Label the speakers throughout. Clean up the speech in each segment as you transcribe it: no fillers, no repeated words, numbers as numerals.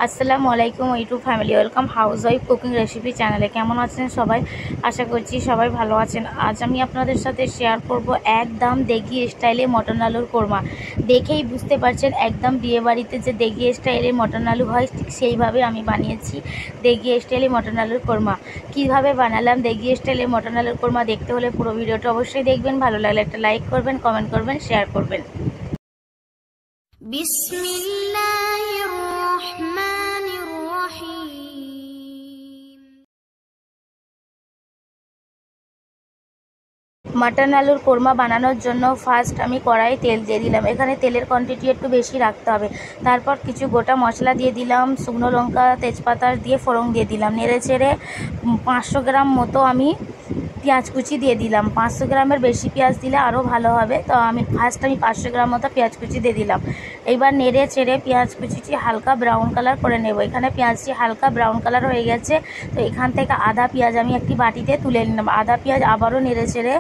Speaker 1: আসসালামু আলাইকুম YouTube family, welcome house wife cooking recipe চ্যানেলে। কেমন আছেন সবাই? আশা করছি সবাই ভালো আছেন। আজ আমি আপনাদের সাথে শেয়ার করব একদম দেগি স্টাইলে মটন আলুর কোরমা। দেখেই বুঝতে পারছেন একদম বিয়েবাড়িতে যে দেগি স্টাইলে মটন আলু হয় ঠিক সেইভাবে আমি বানিয়েছি দেগি স্টাইলে মটন আলুর কোরমা। কীভাবে বানালাম দেগি স্টাইলে মটন আলুর কোরমা দেখতে হলে পুরো ভিডিওটা অবশ্যই দেখবেন। ভালো লাগলে একটা লাইক করবেন, কমেন্ট করবেন, শেয়ার করবেন।
Speaker 2: বিসমিল্লাহির রহমানির রহিম।
Speaker 1: মটন আলুর কোরমা বানানোর জন্য ফার্স্ট আমি কড়াই তেল দিয়ে দিলাম। এখানে তেলের কোয়ান্টিটি একটু বেশি রাখতে হবে। তারপর কিছু গোটা মশলা দিয়ে দিলাম, শুকনো লঙ্কা, তেজপাতা দিয়ে ফোড়ন দিয়ে দিলাম। নেড়ে চেড়ে 500 গ্রাম মতো আমি পেঁয়াজ কুচি দিয়ে দিলাম। 500 গ্রামের বেশি পেঁয়াজ দিলে আরও ভালো হবে, তো আমি 500 গ্রাম মতো পেঁয়াজ কুচি দিয়ে দিলাম। এইবার নেড়ে চেড়ে পেঁয়াজ কুচিটি হালকা ব্রাউন কালার করে নেব। এখানে পেঁয়াজটি হালকা ব্রাউন কালার হয়ে গেছে, তো এখান থেকে আধা পেঁয়াজ আমি একটি বাটিতে তুলে নিলাম। আধা পেঁয়াজ আবারও নেড়ে চেড়ে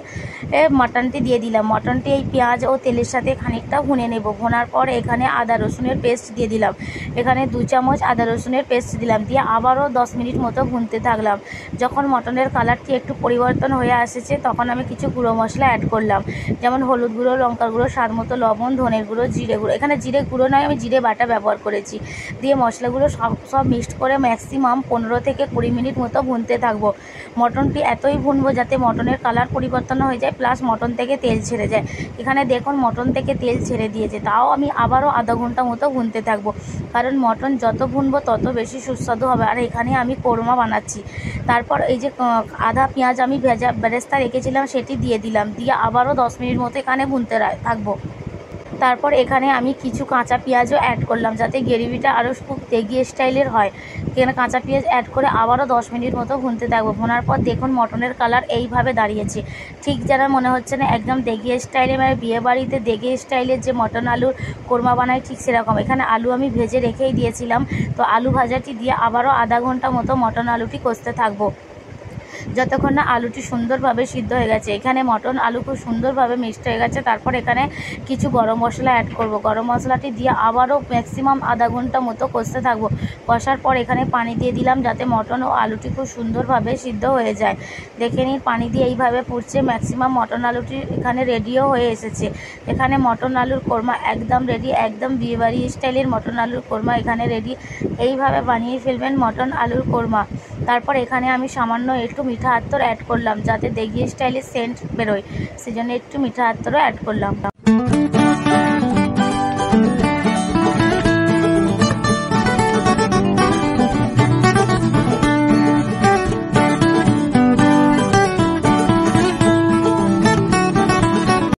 Speaker 1: মটনটি দিয়ে দিলাম। মটনটি এই পেঁয়াজ ও তেলের সাথে খানিকটা ভুনে নেব। ভোনার পর এখানে আদা রসুনের পেস্ট দিয়ে দিলাম। এখানে 2 চামচ আদা রসুনের পেস্ট দিলাম, দিয়ে আবারও 10 মিনিট মতো ভুনতে থাকলাম। যখন মটনের কালারটি একটু পরিবর্তন হয়ে আসছে তখন আমি কিছু গুঁড়ো মশলা অ্যাড করলাম, যেমন হলুদ গুঁড়ো, লঙ্কার গুঁড়ো, স্বাদ মতো লবণ, ধনের গুঁড়ো, জিরে গুঁড়ো। এখানে জিরে গুঁড়ো নয়, আমি জিরে বাটা ব্যবহার করেছি। দিয়ে মশলাগুলো সব মিক্সড করে ম্যাক্সিমাম 15 থেকে 20 মিনিট মতো ভুনতে থাকবো। মটনটি এতই ভুনবো যাতে মটনের কালার পরিবর্তন হয়ে যায়, প্লাস মটন থেকে তেল ছেড়ে যায়। এখানে দেখুন মটন থেকে তেল ছেড়ে দিয়েছে, তাও আমি আবারও আধা ঘন্টা মতো ভুনতে থাকবো, কারণ মটন যত ভুনবো তত বেশি সুস্বাদু হবে। আর এখানে আমি কোরমা বানাচ্ছি। তারপর এই যে আধা পেঁয়াজ আমি বেরেস্তা রেখেছিলাম সেটি দিয়ে দিলাম, দিয়ে আবারও 10 মিনিট মতো এখানে ভুনতে থাকবো। তারপর এখানে আমি কিছু কাঁচা পেঁয়াজও অ্যাড করলাম যাতে গ্রেভিটা আরও খুব দেগি স্টাইলের হয়। এখানে কাঁচা পেঁয়াজ অ্যাড করে আবারও 10 মিনিট মতো ভুনতে থাকবো। ভোনার পর দেখুন মটনের কালার এইভাবে দাঁড়িয়েছে। ঠিক যারা মনে হচ্ছে না একদম দেগি স্টাইলে, মানে বিয়েবাড়িতে দেগি স্টাইলের যে মটন আলুর কোরমা বানায় ঠিক সেরকম। এখানে আলু আমি ভেজে রেখেই দিয়েছিলাম, তো আলু ভাজাটি দিয়ে আবারও আধা ঘন্টা মতো মটন আলুটি কষতে থাকবো যতক্ষণ না আলুটি সুন্দরভাবে সিদ্ধ হয়ে গেছে। এখানে মটন আলু খুব সুন্দরভাবে মিক্সড হয়ে গেছে। তারপর এখানে কিছু গরম মশলা অ্যাড করব। গরম মশলাটি দিয়ে আবারও ম্যাক্সিমাম আধা ঘন্টা মতো কষতে থাকবো। কষার পর এখানে পানি দিয়ে দিলাম যাতে মটন ও আলুটি খুব সুন্দরভাবে সিদ্ধ হয়ে যায়। দেখে নিন পানি দিয়ে এইভাবে ফুটছে। ম্যাক্সিমাম মটন আলুটি এখানে রেডিও হয়ে এসেছে। এখানে মটন আলুর কোরমা একদম রেডি, একদম বিয়েবাড়ি স্টাইলের মটন আলুর কোরমা এখানে রেডি। এইভাবে বানিয়ে ফেলবেন মটন আলুর কোরমা। তারপর এখানে আমি সামান্য একটু মিঠা আতর অ্যাড করলাম যাতে দেগি স্টাইলের সেন্ট বেরোয়, সেজন্য একটু মিঠা আতরও অ্যাড করলাম।